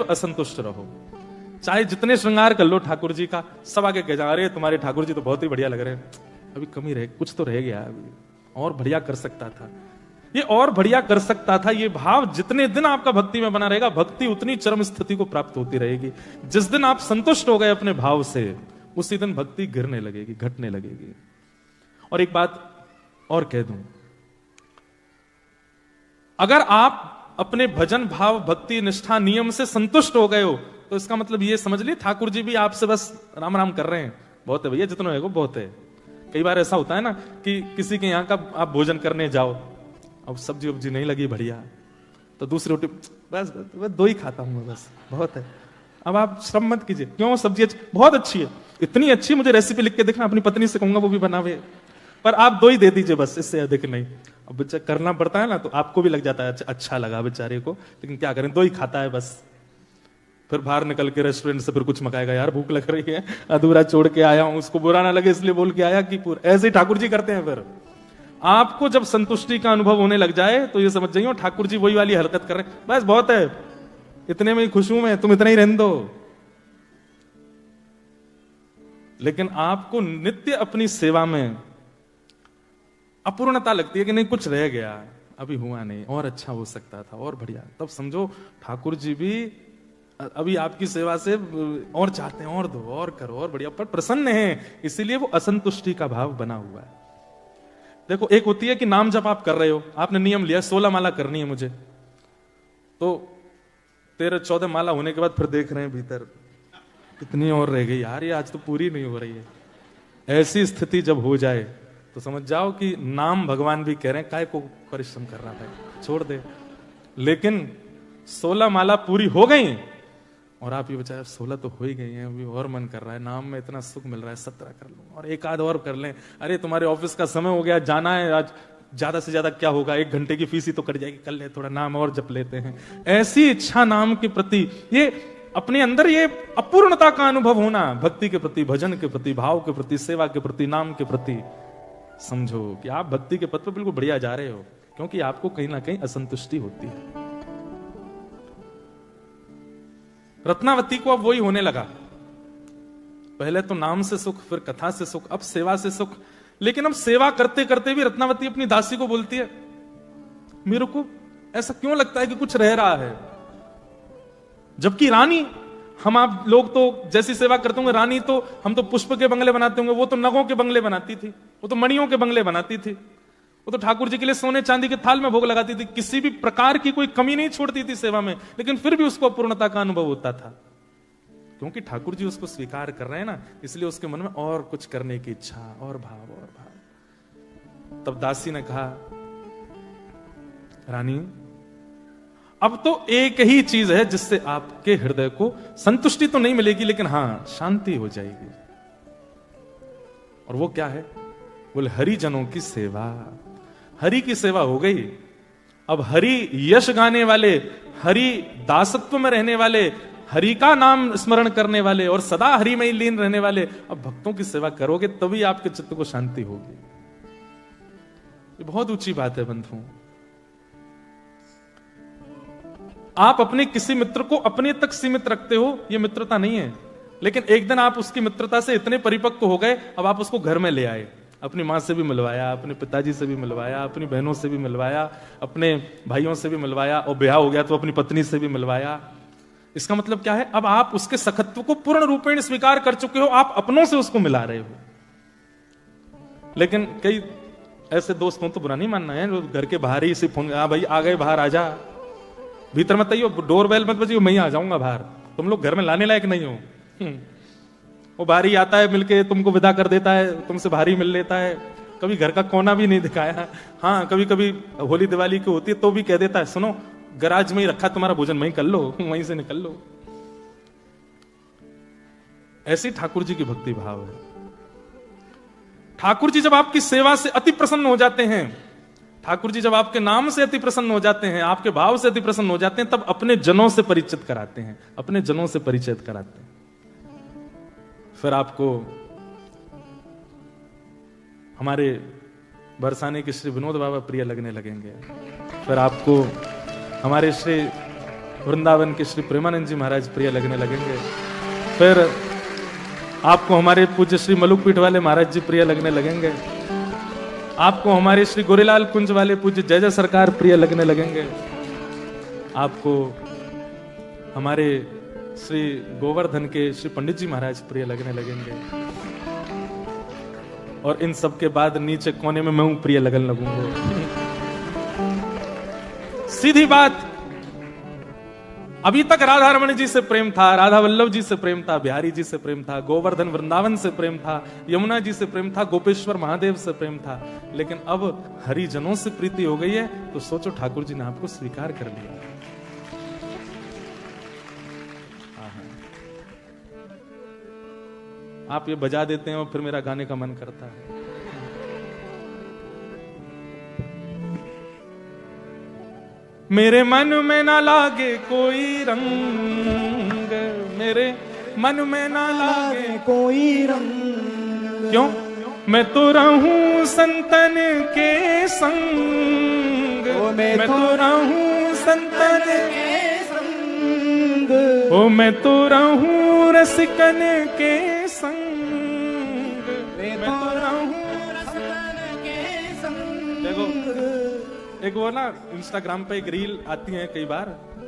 असंतुष्ट रहो। चाहे जितने श्रृंगार कर लो ठाकुर जी का, सब आगे कह जा, अरे तुम्हारे ठाकुर जी तो बहुत ही बढ़िया लग रहे हैं, अभी कमी रहे, कुछ तो रह गया, अभी और बढ़िया कर सकता था, ये और बढ़िया कर सकता था। ये भाव जितने दिन आपका भक्ति में बना रहेगा, भक्ति उतनी चरम स्थिति को प्राप्त होती रहेगी। जिस दिन आप संतुष्ट हो गए अपने भाव से, उसी दिन भक्ति गिरने लगेगी, घटने लगेगी। और एक बात और कह दूं, अगर आप अपने भजन भाव भक्ति निष्ठा नियम से संतुष्ट हो गए हो, तो इसका मतलब ये समझ लिए ठाकुर जी भी आपसे बस राम राम कर रहे हैं, बहुत है भैया, जितना है वो बहुत है। कई बार ऐसा होता है ना कि किसी के यहाँ का आप भोजन करने जाओ, अब सब्जी वब्जी नहीं लगी बढ़िया, तो दूसरी रोटी बस दो ही खाता हूं मैं, बस बहुत है। अब आप श्रम मत कीजिए, क्यों, सब्जी बहुत अच्छी है, इतनी अच्छी, मुझे रेसिपी लिख के देखना, अपनी पत्नी से कहूंगा वो भी बनावे, पर आप दो ही दे दीजिए बस, इससे अधिक नहीं। अब बच्चा करना पड़ता है ना, तो आपको भी लग जाता है अच्छा लगा बेचारे को, लेकिन क्या करें, दो ही खाता है बस। फिर बाहर निकल के रेस्टोरेंट से फिर कुछ मंगाएगा, यार भूख लग रही है, अधूरा छोड़ के आया हूं, उसको बुरा ना लगे इसलिए बोल के आया कि पूरा। ऐसे ही ठाकुर जी करते हैं। फिर आपको जब संतुष्टि का अनुभव होने लग जाए तो ये समझ जाइए ठाकुर जी वही वाली हरकत कर रहे हैं, बस बहुत है, इतने में ही खुश हूं मैं, तुम इतना ही रहने दो। लेकिन आपको नित्य अपनी सेवा में अपूर्णता लगती है कि नहीं, कुछ रह गया, अभी हुआ नहीं, और अच्छा हो सकता था, और बढ़िया, तब समझो ठाकुर जी भी अभी आपकी सेवा से और चाहते हैं, और दो, और करो, और बढ़िया, पर प्रसन्न है, इसीलिए वो असंतुष्टि का भाव बना हुआ है। देखो, एक होती है कि नाम जब आप कर रहे हो, आपने नियम लिया 16 माला करनी है मुझे, तो 13-14 माला होने के बाद फिर देख रहे हैं भीतर कितनी और रह गई यार, ये आज तो पूरी नहीं हो रही है। ऐसी स्थिति जब हो जाए तो समझ जाओ कि नाम भगवान भी कह रहे हैं, काय को परिश्रम कर रहा है, छोड़ दे। लेकिन 16 माला पूरी हो गई और आप ये बचाए 16 तो हो ही गई हैं, अभी और मन कर रहा है, नाम में इतना सुख मिल रहा है, 17 कर लूं, और एक आध और कर लें, अरे तुम्हारे ऑफिस का समय हो गया, जाना है आज, ज्यादा से ज्यादा क्या होगा, 1 घंटे की फीस ही तो कट जाएगी, कर ले थोड़ा नाम और जप लेते हैं। ऐसी इच्छा नाम के प्रति, ये अपने अंदर ये अपूर्णता का अनुभव होना, भक्ति के प्रति, भजन के प्रति, भाव के प्रति, सेवा के प्रति, नाम के प्रति, समझो कि आप भक्ति के पथ पर बिल्कुल बढ़िया जा रहे हो, क्योंकि आपको कहीं ना कहीं असंतुष्टि होती है। रत्नावती को अब वही होने लगा, पहले तो नाम से सुख, फिर कथा से सुख, अब सेवा से सुख। लेकिन अब सेवा करते करते भी रत्नावती अपनी दासी को बोलती है, मेरे को ऐसा क्यों लगता है कि कुछ रह रहा है, जबकि रानी, हम आप लोग तो जैसी सेवा करते होंगे, रानी तो हम तो पुष्प के बंगले बनाते होंगे, वो तो नगों के बंगले बनाती थी, वो तो मणियों के बंगले बनाती थी, वो तो ठाकुर जी के लिए सोने चांदी के थाल में भोग लगाती थी, किसी भी प्रकार की कोई कमी नहीं छोड़ती थी सेवा में, लेकिन फिर भी उसको अपूर्णता का अनुभव होता था, क्योंकि ठाकुर जी उसको स्वीकार कर रहे हैं ना, इसलिए उसके मन में और कुछ करने की इच्छा, और भाव, और भाव। तब दासी ने कहा, रानी अब तो एक ही चीज है जिससे आपके हृदय को संतुष्टि तो नहीं मिलेगी, लेकिन हां शांति हो जाएगी, और वो क्या है, बोले हरिजनों की सेवा। हरि की सेवा हो गई, अब हरि यश गाने वाले, हरि दासत्व में रहने वाले, हरि का नाम स्मरण करने वाले और सदा हरि में ही लीन रहने वाले, अब भक्तों की सेवा करोगे तभी आपके चित्त को शांति होगी। ये बहुत ऊंची बात है बंधुओं। आप अपने किसी मित्र को अपने तक सीमित रखते हो, यह मित्रता नहीं है, लेकिन एक दिन आप उसकी मित्रता से इतने परिपक्व हो गए, अब आप उसको घर में ले आए, अपनी मां से भी मिलवाया, अपने पिताजी से भी मिलवाया, अपनी बहनों से भी मिलवाया, अपने भाइयों से भी मिलवाया, और ब्याह हो गया तो अपनी पत्नी से भी मिलवाया। इसका मतलब क्या है, अब आप उसके सखत्व को पूर्ण रूपेण स्वीकार कर चुके हो, आप अपनों से उसको मिला रहे हो। लेकिन कई ऐसे दोस्तों तो बुरा नहीं मानना है, जो घर के बाहर ही से फोन, हाँ भाई आ गए, बाहर आ जा, भीतर मत आइयो, डोर बेल मत बजियो, मैं ही आ जाऊंगा बाहर, तुम लोग घर में लाने लायक नहीं हो। वो बाहर ही आता है, मिलके तुमको विदा कर देता है, तुमसे बाहर ही मिल लेता है, कभी घर का कोना भी नहीं दिखाया। हाँ कभी कभी होली दिवाली की होती है तो भी कह देता है, सुनो गराज में ही रखा तुम्हारा भोजन, वहीं कर लो, वहीं से निकल लो। ऐसी ठाकुर जी की भक्ति भाव है। ठाकुर जी जब आपकी सेवा से अति प्रसन्न हो जाते हैं, ठाकुर जी जब आपके नाम से अति प्रसन्न हो जाते हैं, आपके भाव से अति प्रसन्न हो जाते हैं, तब अपने जनों से परिचित कराते हैं, अपने जनों से परिचित कराते हैं। फिर आपको हमारे बरसाने के श्री विनोद बाबा प्रिय लगने लगेंगे, फिर आपको हमारे श्री वृंदावन के श्री प्रेमानंद जी महाराज प्रिय लगने लगेंगे। फिर आपको हमारे पूज्य श्री मलुकपीठ वाले महाराज जी प्रिय लगने लगेंगे। आपको हमारे श्री गोरेलाल कुंज वाले पूज्य जय जय सरकार प्रिय लगने लगेंगे। आपको हमारे श्री गोवर्धन के श्री पंडित जी महाराज प्रिय लगने लगेंगे। और इन सब के बाद नीचे कोने में मैं प्रिय लगने लगूंगा। सीधी बात, अभी तक राधा रमण जी से प्रेम था, राधा वल्लभ जी से प्रेम था, बिहारी जी से प्रेम था, गोवर्धन वृंदावन से प्रेम था, यमुना जी से प्रेम था, गोपेश्वर महादेव से प्रेम था। लेकिन अब हरिजनों से प्रीति हो गई है, तो सोचो ठाकुर जी ने आपको स्वीकार कर लिया। आप ये बजा देते हैं और फिर मेरा गाने का मन करता है। मेरे मन में ना लागे कोई रंग, मेरे मन में ना लागे कोई रंग, क्यों? मैं तो रहूं संतन के संग, मैं तो रहूं संतन के संग, ओ मैं तो रहूं रसिकन के संग, मैं तो रहूं रसिकन के संग। देखो एक वो ना इंस्टाग्राम पे एक रील आती है कई बार,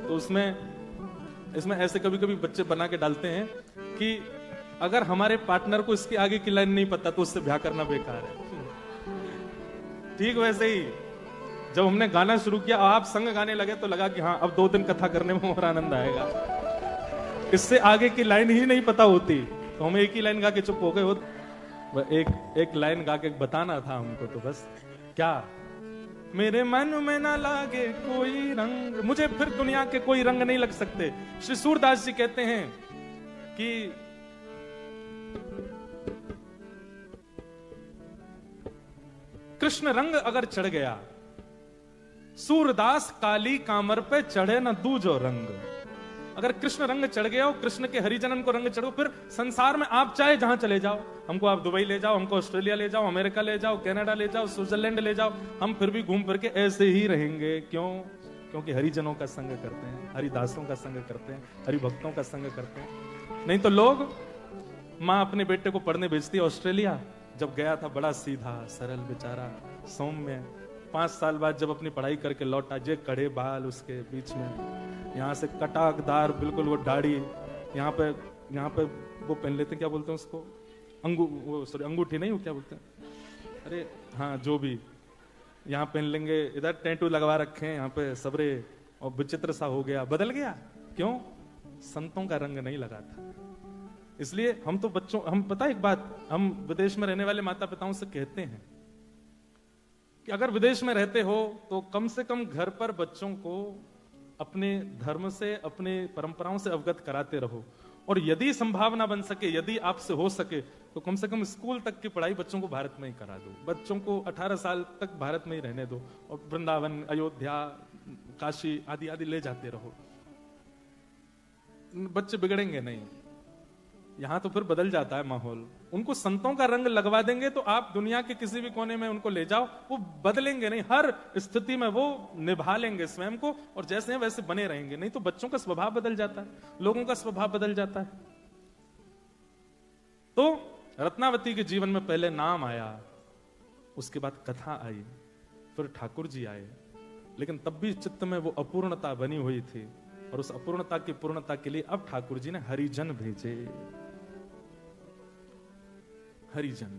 तो इसमें ऐसे कभी कभी बच्चे बना के डालते हैं कि अगर हमारे पार्टनर को इसके आगे की लाइन नहीं पता तो उससे ब्याह करना बेकार है। ठीक वैसे ही जब हमने गाना शुरू किया, आप संग गाने लगे तो लगा कि हाँ अब 2 दिन कथा करने में और आनंद आएगा। इससे आगे की लाइन ही नहीं पता होती तो हम एक ही लाइन गा के चुप हो गए हो। एक लाइन गा के बताना था हमको, तो बस क्या, मेरे मन में ना लागे कोई रंग, मुझे फिर दुनिया के कोई रंग नहीं लग सकते। श्री सूरदास जी कहते हैं कि कृष्ण रंग अगर चढ़ गया, सूरदास काली कामर पे चढ़े ना दूजो रंग। अगर कृष्ण रंग चढ़ गया हो, कृष्ण के हरिजनन को रंग चढ़ो, फिर संसार में आप चाहे जहां चले जाओ, हमको आप दुबई ले जाओ, हमको ऑस्ट्रेलिया ले जाओ, अमेरिका ले जाओ, कनाडा ले जाओ, स्विट्जरलैंड ले जाओ, हम फिर भी घूम फिर के ऐसे ही रहेंगे। क्यों? क्योंकि हरिजनों का संग करते हैं, हरिदासों का संग करते हैं, हरिभक्तों का संग करते हैं। नहीं तो लोग, माँ अपने बेटे को पढ़ने भेजती है ऑस्ट्रेलिया, जब गया था बड़ा सीधा सरल बेचारा सौम्य, 5 साल बाद जब अपनी पढ़ाई करके लौटा, जे कड़े बाल उसके बीच में, यहाँ से कटाकदार बिल्कुल वो दाढ़ी, यहाँ पे वो पहन लेते हैं, क्या बोलते हैं उसको, अंगूठी नहीं, वो क्या बोलते हैं, अरे हाँ जो भी, यहाँ पहन लेंगे, इधर टैटू लगवा रखे हैं यहाँ पे सबरे, और विचित्र सा हो गया, बदल गया। क्यों? संतों का रंग नहीं लगा था। इसलिए हम तो बच्चों, हम पता एक बात, हम विदेश में रहने वाले माता पिताओं से कहते हैं कि अगर विदेश में रहते हो तो कम से कम घर पर बच्चों को अपने धर्म से, अपने परंपराओं से अवगत कराते रहो। और यदि संभावना बन सके, यदि आपसे हो सके, तो कम से कम स्कूल तक की पढ़ाई बच्चों को भारत में ही करा दो। बच्चों को 18 साल तक भारत में ही रहने दो और वृंदावन, अयोध्या, काशी आदि आदि ले जाते रहो। बच्चे बिगड़ेंगे नहीं। यहां तो फिर बदल जाता है माहौल। उनको संतों का रंग लगवा देंगे तो आप दुनिया के किसी भी कोने में उनको ले जाओ, वो बदलेंगे नहीं। हर स्थिति में वो निभा लेंगे स्वयं को और जैसे हैं वैसे बने रहेंगे। नहीं तो बच्चों का स्वभाव बदल जाता है, लोगों का स्वभाव बदल जाता है। तो रत्नावती के जीवन में पहले नाम आया, उसके बाद कथा आई, फिर ठाकुर जी आए। लेकिन तब भी चित्त में वो अपूर्णता बनी हुई थी और उस अपूर्णता की पूर्णता के लिए अब ठाकुर जी ने हरिजन भेजे। हरिजन,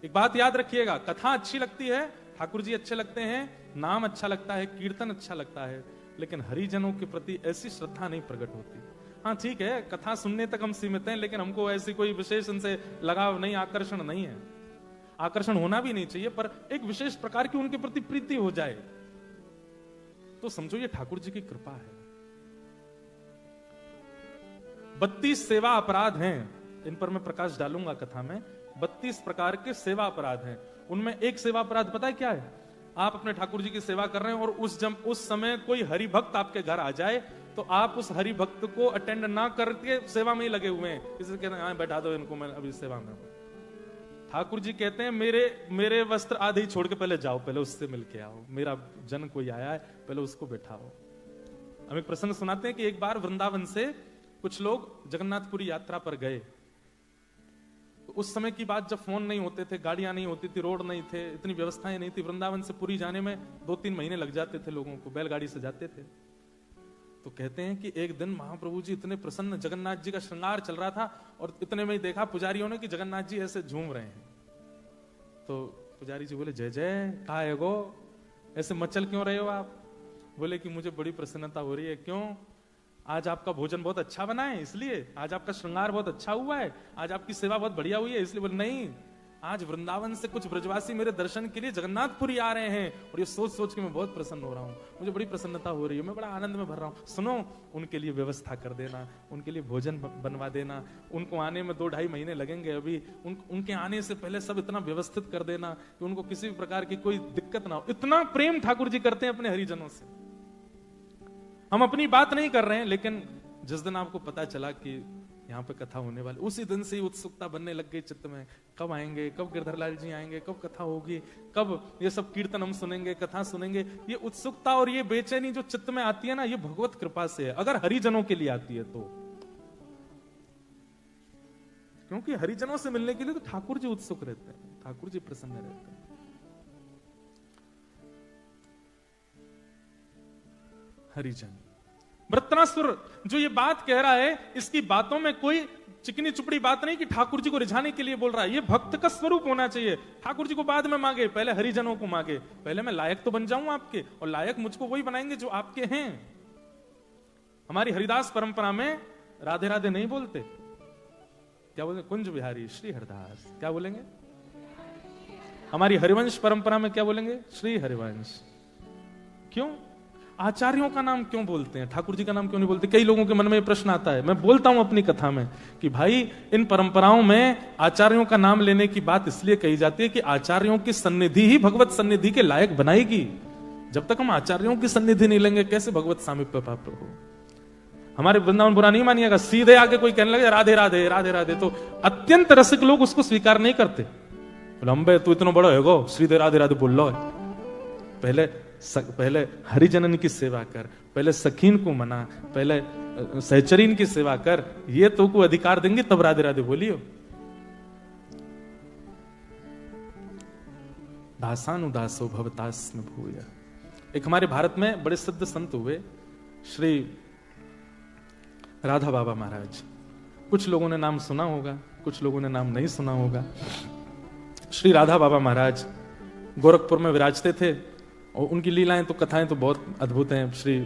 एक बात याद रखिएगा, कथा अच्छी लगती है, ठाकुर जी अच्छे लगते हैं, नाम अच्छा लगता है, कीर्तन अच्छा लगता है, लेकिन हरिजनों के प्रति ऐसी श्रद्धा नहीं प्रकट होती। हाँ ठीक है, कथा सुनने तक हम सीमित हैं, लेकिन हमको ऐसी कोई विशेष इनसे लगाव नहीं, आकर्षण नहीं है। आकर्षण होना भी नहीं चाहिए, पर एक विशेष प्रकार की उनके प्रति प्रीति हो जाए तो समझो ये ठाकुर जी की कृपा है। 32 सेवा अपराध हैं, इन पर मैं प्रकाश डालूंगा कथा में। 32 प्रकार के सेवा अपराध हैं। उनमें एक सेवा अपराध पता है क्या है? आप अपने ठाकुर जी की सेवा कर रहे हैं और उस समय कोई हरि भक्त आपके घर आ जाए तो आप उस हरि भक्त को अटेंड ना करके सेवा में ही लगे हुए हैं। इसे कहते हैं बैठा दो इनको, मैं अभी सेवा में हूं। ठाकुर जी कहते हैं मेरे वस्त्र आधे ही छोड़ के पहले जाओ, पहले उससे मिल के आओ। मेरा जन कोई आया है, पहले उसको बैठाओ। हम एक प्रसंग सुनाते हैं कि एक बार वृंदावन से कुछ लोग जगन्नाथपुरी यात्रा पर गए। तो उस समय की बात, जब फोन नहीं होते थे, गाड़ियां नहीं होती थी, रोड नहीं थे, इतनी व्यवस्थाएं नहीं थी। वृंदावन से पुरी जाने में 2-3 महीने लग जाते थे लोगों को, बैलगाड़ी से जाते थे। तो कहते हैं कि एक दिन महाप्रभु जी इतने प्रसन्न, जगन्नाथ जी का श्रृंगार चल रहा था और इतने में ही देखा पुजारियों ने कि जगन्नाथ जी ऐसे झूम रहे हैं। तो पुजारी जी बोले, जय जय, कहा है गो, ऐसे मचल क्यों रहे हो आप? बोले कि मुझे बड़ी प्रसन्नता हो रही है। क्यों? आज आपका भोजन बहुत अच्छा बना है इसलिए, आज आपका श्रृंगार बहुत अच्छा हुआ है, आज आपकी सेवा बहुत बढ़िया हुई है इसलिए। बोले नहीं, आज वृंदावन से कुछ ब्रजवासी मेरे दर्शन के लिए जगन्नाथपुरी आ रहे हैं और ये सोच सोच के मैं बहुत प्रसन्न हो रहा हूँ, मुझे बड़ी प्रसन्नता हो रही है, मैं बड़ा आनंद में भर रहा हूँ। सुनो, उनके लिए व्यवस्था कर देना, उनके लिए भोजन बनवा देना, उनको आने में 2-2.5 महीने लगेंगे अभी, उनके आने से पहले सब इतना व्यवस्थित कर देना कि उनको किसी भी प्रकार की कोई दिक्कत ना हो। इतना प्रेम ठाकुर जी करते हैं अपने हरिजनों से। हम अपनी बात नहीं कर रहे हैं, लेकिन जिस दिन आपको पता चला कि यहाँ पे कथा होने वाली, उसी दिन से ही उत्सुकता बनने लग गई चित्त में, कब आएंगे, कब गिरधरलाल जी आएंगे, कब कथा होगी, कब ये सब कीर्तन हम सुनेंगे, कथा सुनेंगे। ये उत्सुकता और ये बेचैनी जो चित्त में आती है ना, ये भगवत कृपा से है, अगर हरिजनों के लिए आती है तो। क्योंकि हरिजनों से मिलने के लिए तो ठाकुर जी उत्सुक रहते हैं, ठाकुर जी प्रसन्न रहते हैं। हरिजन वृत्रासुर जो ये बात कह रहा है, इसकी बातों में कोई चिकनी चुपड़ी बात नहीं कि ठाकुर जी को रिझाने के लिए बोल रहा है। ये भक्त का स्वरूप होना चाहिए। ठाकुर जी को बाद में मांगे, पहले हरिजनों को मांगे। पहले मैं लायक तो बन जाऊं आपके, और लायक मुझको वही बनाएंगे जो आपके हैं। हमारी हरिदास परंपरा में राधे राधे नहीं बोलते, क्या बोलते? कुंज बिहारी श्री हरिदास। क्या बोलेंगे? हमारी हरिवंश परंपरा में क्या बोलेंगे? श्री हरिवंश। क्यों? आचार्यों का नाम क्यों बोलते हैं, ठाकुर जी का नाम क्यों नहीं बोलते? कई लोगों के मन में प्रश्न आता है। मैं बोलता हूं अपनी कथा में कि भाई, इन परंपराओं में आचार्यों का नाम लेने की बात इसलिए कही जाती है कि आचार्यों की सन्निधि ही भगवत सन्निधि के लायक बनाएगी। जब तक हम आचार्यों की सन्निधि नहीं लेंगे, कैसे भगवत सामीप्य प्राप्त हो? हमारे वृंदावन बुरा नहीं मानिएगा, सीधे आगे कोई कहने लगे राधे राधे राधे राधे, तो अत्यंत रसिक लोग उसको स्वीकार नहीं करते। लंबे तू इतना बड़ा है गो, सीधे राधे राधे बोल लो। पहले हरिजनन की सेवा कर, पहले सखीन को मना, पहले सहचरीन की सेवा कर, ये तो को अधिकार देंगे तब राधे राधे बोलियो। दासानुदासो भवतास्म भूय। एक हमारे भारत में बड़े सिद्ध संत हुए, श्री राधा बाबा महाराज। कुछ लोगों ने नाम सुना होगा, कुछ लोगों ने नाम नहीं सुना होगा। श्री राधा बाबा महाराज गोरखपुर में विराजते थे और उनकी लीलाएं तो, कथाएं तो बहुत अद्भुत हैं। श्री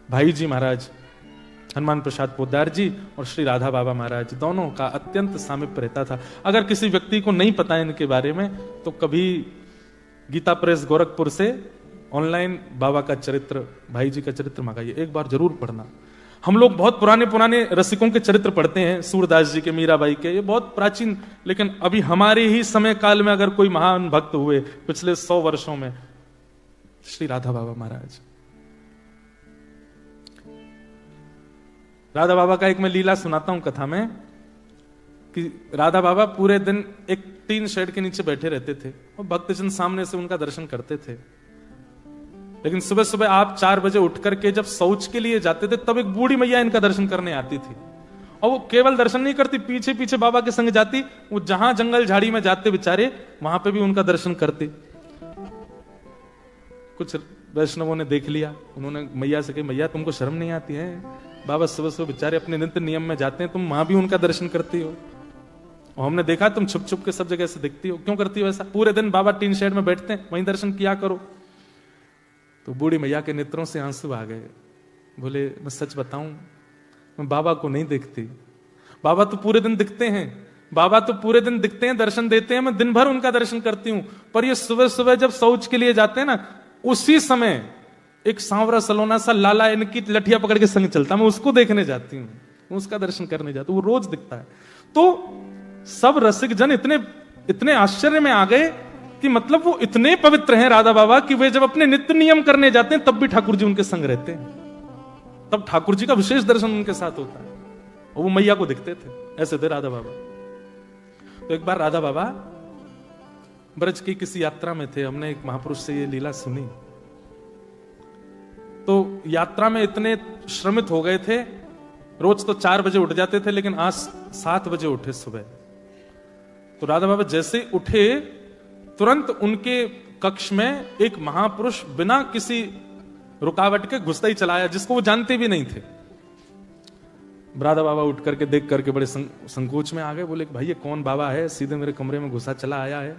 भाई जी महाराज, हनुमान प्रसाद पोद्दार जी और श्री राधा बाबा महाराज, दोनों का अत्यंत सामीप्य रहता था। अगर किसी व्यक्ति को नहीं पता है इनके बारे में, तो कभी गीता प्रेस गोरखपुर से ऑनलाइन बाबा का चरित्र, भाई जी का चरित्र मंगाइए, एक बार जरूर पढ़ना। हम लोग बहुत पुराने पुराने रसिकों के चरित्र पढ़ते हैं, सूरदास जी के, मीराबाई के, ये बहुत प्राचीन, लेकिन अभी हमारे ही समय काल में अगर कोई महान भक्त हुए पिछले 100 वर्षों में, श्री राधा बाबा महाराज। राधा बाबा का एक मैं लीला सुनाता हूं कथा में, कि राधा बाबा पूरे दिन एक टीन शेड के नीचे बैठे रहते थे और भक्तजन सामने से उनका दर्शन करते थे। लेकिन सुबह सुबह आप 4 बजे उठ करके जब शौच के लिए जाते थे, तब एक बूढ़ी मैया इनका दर्शन करने आती थी। और वो केवल दर्शन नहीं करती, पीछे पीछे बाबा के संग जाती, वो जहां जंगल झाड़ी में जाते बेचारे, वहां पे भी उनका दर्शन करते। कुछ वैष्णवों ने देख लिया, उन्होंने मैया से कही, मैया तुमको शर्म नहीं आती है? बाबा सुबह सुबह बेचारे अपने नित्य नियम में जाते हैं, तुम वहां भी उनका दर्शन करती हो। और हमने देखा तुम छुप छुप के सब जगह से देखती हो, क्यों करती हो ऐसा? पूरे दिन बाबा टीन शेड में बैठते हैं, वहीं दर्शन किया करो। तो बूढ़ी मैया के नेत्रों से आंसू आ गए। बोले, मैं सच बताऊं, मैं बाबा को नहीं देखती। बाबा तो पूरे दिन दिखते हैं, बाबा तो पूरे दिन दिखते हैं, दर्शन देते हैं, मैं दिन भर उनका दर्शन करती हूं। पर ये सुबह सुबह जब शौच के लिए जाते हैं ना, उसी समय एक सांवरा सलोना सा लाला इनकी लठिया पकड़ के संग चलता, मैं उसको देखने जाती हूँ, उसका दर्शन करने जाती हूँ, वो रोज दिखता है। तो सब रसिक जन इतने इतने आश्चर्य में आ गए कि मतलब वो इतने पवित्र हैं राधा बाबा, कि वे जब अपने नित्य नियम करने जाते हैं तब भी ठाकुर जी उनके संग रहते हैं, तब ठाकुर जी का विशेष दर्शन उनके साथ होता है। और वो मैया को दिखते थे, ऐसे थे राधा बाबा। तो एक बार राधा बाबा ब्रज की किसी यात्रा में थे, हमने एक महापुरुष से ये लीला सुनी। तो यात्रा में इतने श्रमित हो गए थे, रोज तो 4 बजे उठ जाते थे, लेकिन आज 7 बजे उठे सुबह। तो राधा बाबा जैसे उठे, तुरंत उनके कक्ष में एक महापुरुष बिना किसी रुकावट के घुसता ही चलाया, जिसको वो जानते भी नहीं थे। राधा बाबा उठ करके देख करके बड़े संकोच में आ गए, बोले भाई ये कौन बाबा है, सीधे मेरे कमरे में घुसा चला आया है।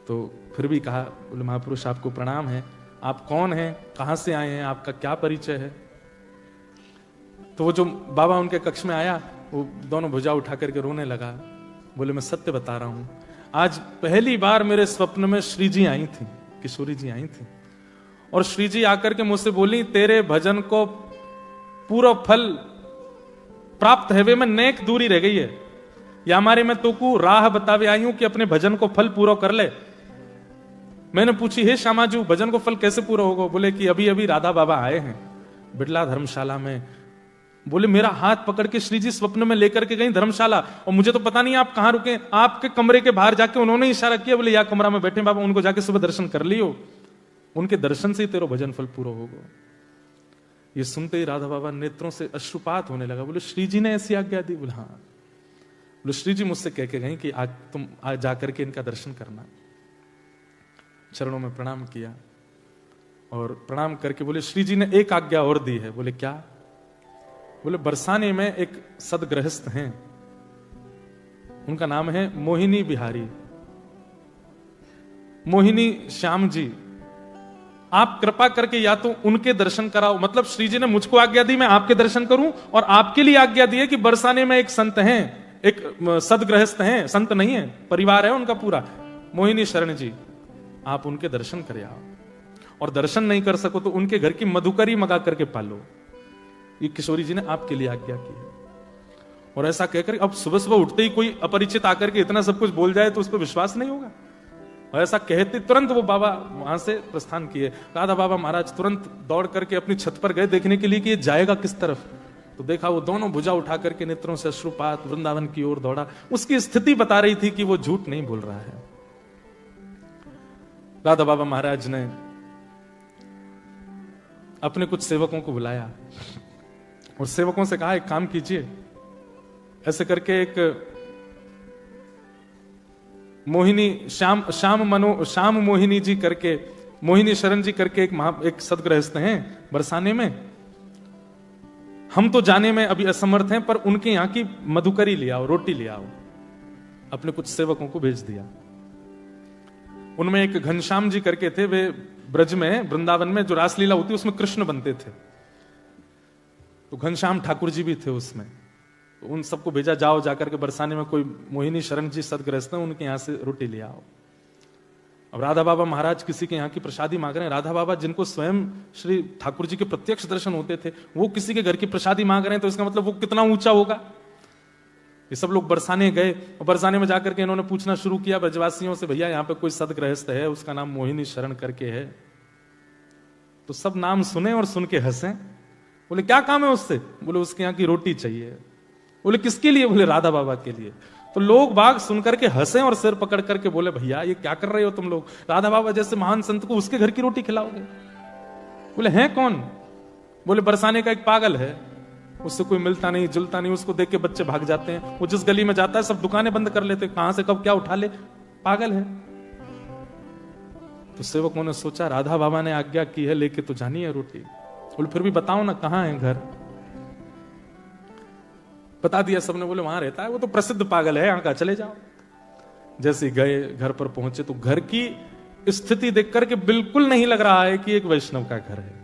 तो फिर भी कहा, बोले महापुरुष आपको प्रणाम है, आप कौन हैं, कहां से आए हैं, आपका क्या परिचय है। तो वो जो बाबा उनके कक्ष में आया, वो दोनों भुजा उठा करके रोने लगा। बोले मैं सत्य बता रहा हूं, आज पहली बार मेरे स्वप्न में श्री जी आई थी, किशोरी जी आई थी, और श्री जी आकर के मुझसे बोली तेरे भजन को पूरा फल प्राप्त है, वे में नेक दूरी रह गई है, या हमारे में तो को राह बतावे आई हूं कि अपने भजन को फल पूरा कर ले। मैंने पूछी हे श्यामाजू भजन को फल कैसे पूरा होगा। बोले कि अभी अभी राधा बाबा आए हैं बिड़ला धर्मशाला में। बोले मेरा हाथ पकड़ के श्री जी स्वप्न में लेकर के गई धर्मशाला, और मुझे तो पता नहीं आप कहां रुके, आपके कमरे के बाहर जाके उन्होंने इशारा किया, बोले या कमरा में बैठे बाबा, उनको जाके सुबह दर्शन कर लियो, उनके दर्शन से ही तेरा भजन फल पूरा होगा। ये सुनते ही राधा बाबा नेत्रों से अश्रुपात होने लगा। बोले श्री जी ने ऐसी आज्ञा दी। बोले हाँ। बोले श्री जी मुझसे कह के गए कि आज तुम आज जाकर के इनका दर्शन करना। चरणों में प्रणाम किया और प्रणाम करके बोले श्री जी ने एक आज्ञा और दी है। बोले क्या। बोले बरसाने में एक सदगृहस्थ हैं, उनका नाम है मोहिनी बिहारी, मोहिनी श्याम जी, आप कृपा करके या तो उनके दर्शन कराओ। मतलब श्री जी ने मुझको आज्ञा दी मैं आपके दर्शन करूं, और आपके लिए आज्ञा दी है कि बरसाने में एक संत हैं, एक सदगृहस्थ हैं, संत नहीं है, परिवार है उनका पूरा, मोहिनी शरण जी, आप उनके दर्शन करे आओ, और दर्शन नहीं कर सको तो उनके घर की मधुकरी मंगा करके पालो। ये किशोरी जी ने आपके लिए आज्ञा की है। और ऐसा कहकर अब सुबह सुबह उठते ही कोई अपरिचित आकर के इतना सब कुछ बोल जाए तो उस पर विश्वास नहीं होगा। और ऐसा कहते तुरंत वो बाबा वहां से प्रस्थान किए। राधा बाबा महाराज तुरंत दौड़ करके अपनी छत पर गए देखने के लिए कि ये जाएगा किस तरफ। तो देखा वो दोनों भुजा उठा करके नेत्रों से अश्रुपात वृंदावन की ओर दौड़ा। उसकी स्थिति बता रही थी कि वो झूठ नहीं बोल रहा है। राधा बाबा महाराज ने अपने कुछ सेवकों को बुलाया और सेवकों से कहा एक काम कीजिए, ऐसे करके एक मोहिनी श्याम मोहिनी जी करके, मोहिनी शरण जी करके एक सदगृहस्थ हैं बरसाने में, हम तो जाने में अभी असमर्थ हैं, पर उनके यहां की मधुकरी ले आओ, रोटी ले आओ। अपने कुछ सेवकों को भेज दिया। उनमें एक घनश्याम जी करके थे, वे ब्रज में वृंदावन में जो रासलीला होती उसमें कृष्ण बनते थे, तो घनश्याम ठाकुर जी भी थे उसमें। तो उन सबको भेजा, जाओ जाकर के बरसाने में कोई मोहिनी शरण जी सदगृहस्थ हैं, उनके यहां से रोटी ले आओ। अब राधा बाबा महाराज किसी के यहाँ की प्रसादी मांग रहे हैं। राधा बाबा जिनको स्वयं श्री ठाकुर जी के प्रत्यक्ष दर्शन होते थे, वो किसी के घर की प्रसादी मांग रहे हैं, तो इसका मतलब वो कितना ऊंचा होगा। ये सब लोग बरसाने गए और बरसाने में जाकर के इन्होंने पूछना शुरू किया ब्रजवासियों से, भैया यहाँ पे कोई सदगृहस्थ है, उसका नाम मोहिनी शरण करके है। तो सब नाम सुने और सुन के हंसे। बोले क्या काम है उससे। बोले उसके यहाँ की रोटी चाहिए। बोले किसके लिए। बोले राधा बाबा के लिए। तो लोग बाग सुन करके हंसे और सिर पकड़ करके बोले भैया ये क्या कर रहे हो तुम लोग, राधा बाबा जैसे महान संत को उसके घर की रोटी खिलाओगे। बोले हैं कौन। बोले बरसाने का एक पागल है, उससे कोई मिलता नहीं जुलता नहीं, उसको देख के बच्चे भाग जाते हैं, वो जिस गली में जाता है सब दुकानें बंद कर लेते, कहां से कब क्या उठा ले, पागल है। तो सेवकों ने सोचा राधा बाबा ने आज्ञा की है, लेके तो जानी है रोटी। बोले फिर भी बताओ ना कहां है घर। बता दिया सबने। बोले वहां रहता है, वो तो प्रसिद्ध पागल है, यहाँ का चले जाओ। जैसे गए घर पर पहुंचे तो घर की स्थिति देख करके बिल्कुल नहीं लग रहा है कि एक वैष्णव का घर है।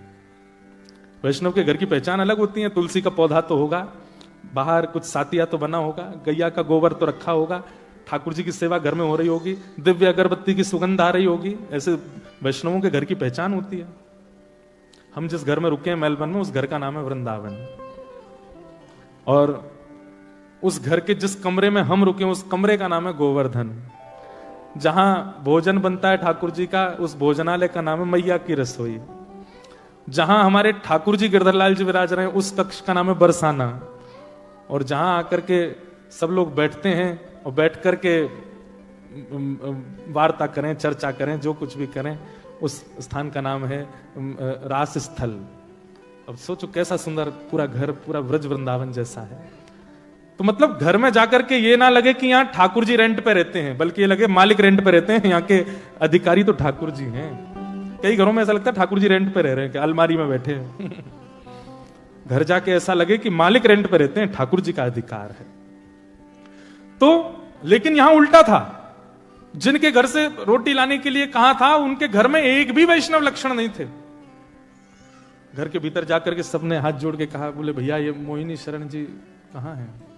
वैष्णव के घर की पहचान अलग होती है, तुलसी का पौधा तो होगा, बाहर कुछ सातिया तो बना होगा, गैया का गोबर तो रखा होगा, ठाकुर जी की सेवा घर में हो रही होगी, दिव्य अगरबत्ती की सुगंध आ रही होगी। ऐसे वैष्णवों के घर की पहचान होती है। हम जिस घर में रुके हैं मेलबर्न में, उस घर का नाम है वृंदावन। और उस घर के जिस कमरे में हम रुके उस कमरे का नाम है गोवर्धन। जहां भोजन बनता है ठाकुर जी का, उस भोजनालय का नाम है मैया की रसोई। जहां हमारे ठाकुर जी गिरधरलाल जी विराज रहे हैं उस कक्ष का नाम है बरसाना। और जहां आकर के सब लोग बैठते हैं और बैठ करके वार्ता करें, चर्चा करें, जो कुछ भी करें, उस स्थान का नाम है रास स्थल। अब सोचो कैसा सुंदर पूरा घर, पूरा ब्रज वृंदावन जैसा है। तो मतलब घर में जाकर के ये ना लगे कि यहाँ ठाकुर जी रेंट पे रहते हैं, बल्कि ये लगे मालिक रेंट पे रहते हैं, यहाँ के अधिकारी तो ठाकुर जी हैं। कई घरों में ऐसा लगता है ठाकुर जी रेंट पे रह रहे हैं, कि अलमारी में बैठे हैं। घर जाके ऐसा लगे कि मालिक रेंट पे रहते हैं, ठाकुर जी का अधिकार है। तो लेकिन यहां उल्टा था, जिनके घर से रोटी लाने के लिए कहा था, उनके घर में एक भी वैष्णव लक्षण नहीं थे। घर के भीतर जाकर के सबने हाथ जोड़ के कहा, बोले भैया ये मोहिनी शरण जी कहां हैं?